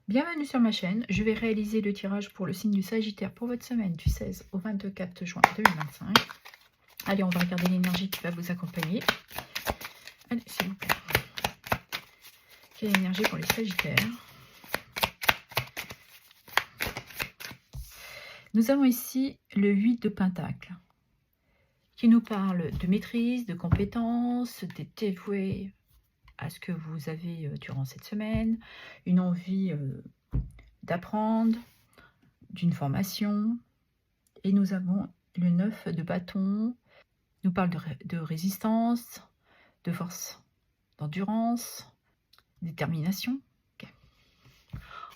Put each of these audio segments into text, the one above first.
Bienvenue sur ma chaîne, je vais réaliser le tirage pour le signe du Sagittaire pour votre semaine du 16 au 24 juin 2025. Allez, on va regarder l'énergie qui va vous accompagner. Allez, s'il vous plaît. Quelle est l'énergie pour les Sagittaires? Nous avons ici le 8 de Pentacle, qui nous parle de maîtrise, de compétences, d'être dévoué à ce que vous avez durant cette semaine, une envie d'apprendre, d'une formation. Et nous avons le 9 de bâton, nous parle de résistance, de force, d'endurance, détermination. Okay.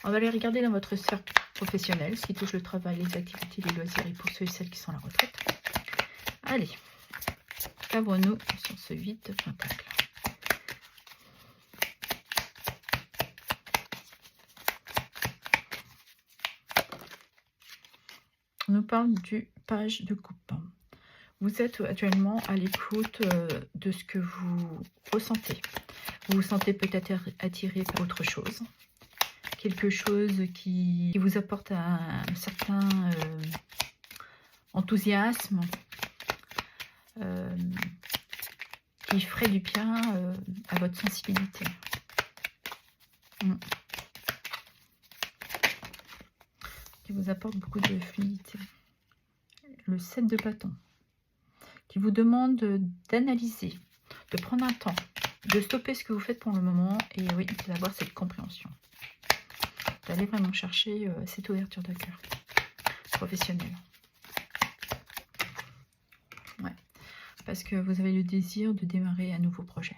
On va aller regarder dans votre sphère professionnelle, ce qui touche le travail, les activités, les loisirs et pour ceux et celles qui sont à la retraite. Allez, cabre-nous sur ce 8 de Pentacle. On nous parle du page de coupe. Vous êtes actuellement à l'écoute de ce que vous ressentez. Vous vous sentez peut-être attiré par autre chose. Quelque chose qui vous apporte un certain enthousiasme, qui ferait du bien à votre sensibilité. Qui vous apporte beaucoup de fluidité. Le 7 de bâton, qui vous demande d'analyser, de prendre un temps, de stopper ce que vous faites pour le moment et oui, d'avoir cette compréhension. D'aller vraiment chercher cette ouverture de cœur professionnelle. Ouais. Parce que vous avez le désir de démarrer un nouveau projet.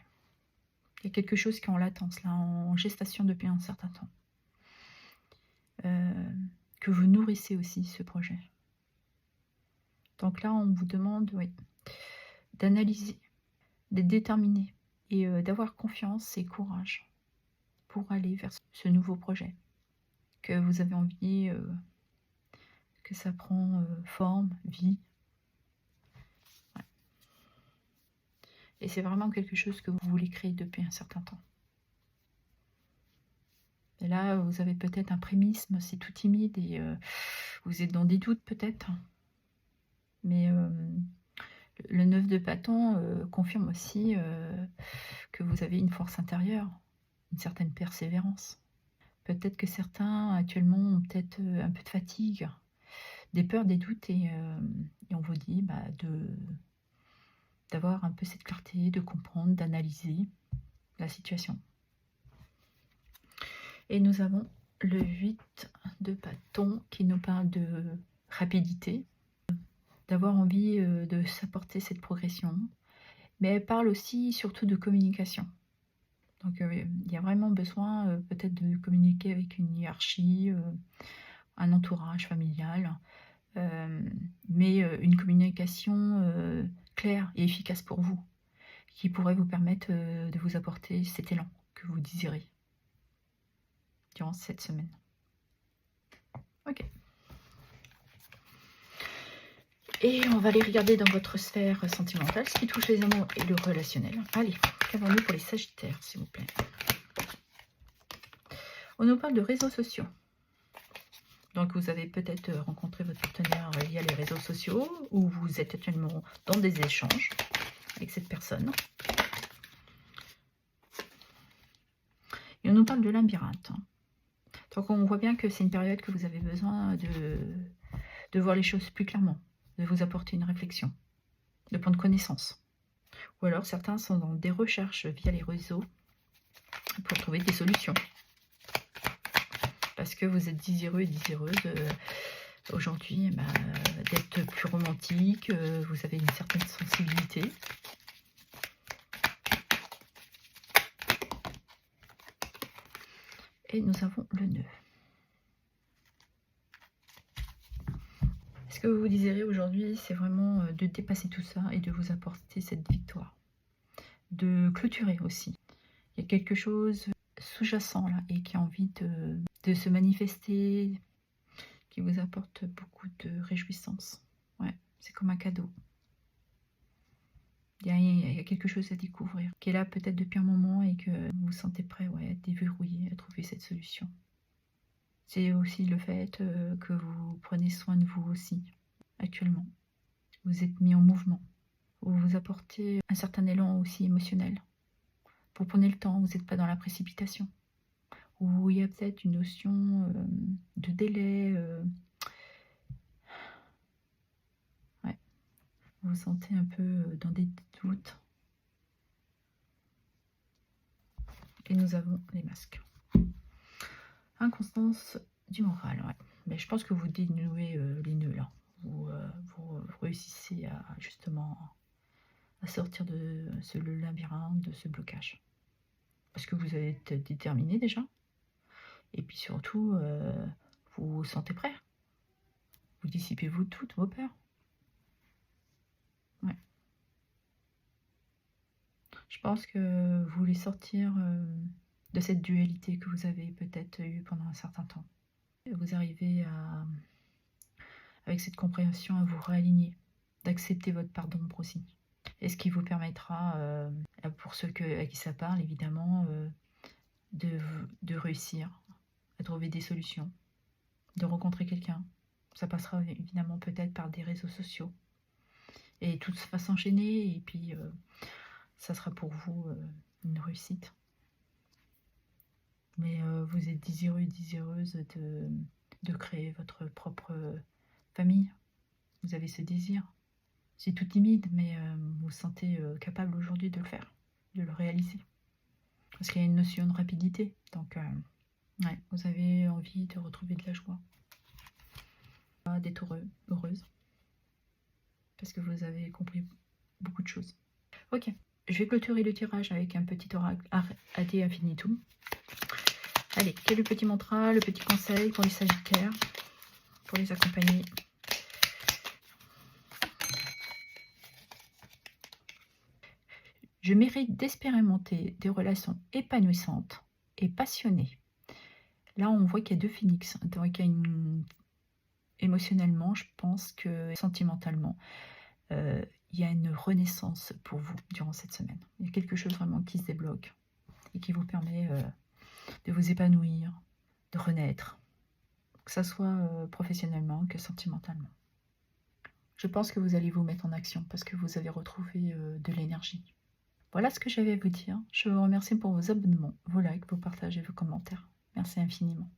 Il y a quelque chose qui est en latence, là, en gestation depuis un certain temps. Que vous nourrissez aussi ce projet. Donc là, on vous demande oui, d'analyser, d'être déterminé et d'avoir confiance et courage pour aller vers ce nouveau projet. Que vous avez envie que ça prend forme, vie. Ouais. Et c'est vraiment quelque chose que vous voulez créer depuis un certain temps. Et là, vous avez peut-être un prémisme, c'est tout timide et vous êtes dans des doutes peut-être. Mais le 9 de bâton confirme aussi que vous avez une force intérieure, une certaine persévérance. Peut-être que certains actuellement ont peut-être un peu de fatigue, des peurs, des doutes et on vous dit d'avoir un peu cette clarté, de comprendre, d'analyser la situation. Et nous avons le 8 de bâton qui nous parle de rapidité, d'avoir envie de s'apporter cette progression, mais elle parle aussi surtout de communication. Donc il y a vraiment besoin peut-être de communiquer avec une hiérarchie, un entourage familial, mais une communication claire et efficace pour vous, qui pourrait vous permettre de vous apporter cet élan que vous désirez durant cette semaine. Ok. Et on va aller regarder dans votre sphère sentimentale, ce qui touche les amours et le relationnel. Allez, qu'avons-nous pour les Sagittaires, s'il vous plaît? On nous parle de réseaux sociaux. Donc vous avez peut-être rencontré votre partenaire via les réseaux sociaux, ou vous êtes actuellement dans des échanges avec cette personne. Et on nous parle de labyrinthe. Donc on voit bien que c'est une période que vous avez besoin de voir les choses plus clairement, de vous apporter une réflexion, de prendre connaissance. Ou alors certains sont dans des recherches via les réseaux pour trouver des solutions. Parce que vous êtes désireux et désireuse aujourd'hui d'être plus romantique, vous avez une certaine sensibilité. Et nous avons le 9. Ce que vous désirez aujourd'hui, c'est vraiment de dépasser tout ça et de vous apporter cette victoire. De clôturer aussi. Il y a quelque chose sous-jacent là et qui a envie de se manifester, qui vous apporte beaucoup de réjouissance. Ouais, c'est comme un cadeau. Il y a quelque chose à découvrir, qui est là peut-être depuis un moment et que vous vous sentez prêt à déverrouiller, à trouver cette solution. C'est aussi le fait que vous prenez soin de vous aussi, actuellement. Vous êtes mis en mouvement. Vous vous apportez un certain élan aussi émotionnel. Vous prenez le temps, vous n'êtes pas dans la précipitation. Ou il y a peut-être une notion de délai. Ouais. Vous vous sentez un peu dans des doutes. Et nous avons les masques. Inconstance du moral, ouais. Mais je pense que vous dénouez les nœuds là. Vous réussissez à justement à sortir de ce labyrinthe, de ce blocage. Parce que vous êtes déterminé déjà. Et puis surtout, vous vous sentez prêt. Vous dissipez toutes vos peurs. Ouais. Je pense que vous voulez sortir de cette dualité que vous avez peut-être eue pendant un certain temps. Vous arrivez à, avec cette compréhension, à vous réaligner, d'accepter votre part d'ombre aussi. Et ce qui vous permettra, pour ceux à qui ça parle évidemment, de réussir à trouver des solutions, de rencontrer quelqu'un. Ça passera évidemment peut-être par des réseaux sociaux. Et tout va s'enchaîner et puis ça sera pour vous une réussite. Mais vous êtes désireux et désireuse de créer votre propre famille. Vous avez ce désir. C'est tout timide, mais vous vous sentez capable aujourd'hui de le faire, de le réaliser. Parce qu'il y a une notion de rapidité. Donc, ouais, vous avez envie de retrouver de la joie. D'être heureuse. Parce que vous avez compris beaucoup de choses. Ok, je vais clôturer le tirage avec un petit oracle ad infinitum. Allez, quel est le petit mantra, le petit conseil pour les Sagittaires, pour les accompagner? Je mérite d'expérimenter des relations épanouissantes et passionnées. Là, on voit qu'il y a deux phénix. Donc, il y a émotionnellement, je pense que sentimentalement, il y a une renaissance pour vous durant cette semaine. Il y a quelque chose vraiment qui se débloque et qui vous permet de vous épanouir, de renaître, que ce soit professionnellement que sentimentalement. Je pense que vous allez vous mettre en action parce que vous avez retrouvé de l'énergie. Voilà ce que j'avais à vous dire. Je vous remercie pour vos abonnements, vos likes, vos partages et vos commentaires. Merci infiniment.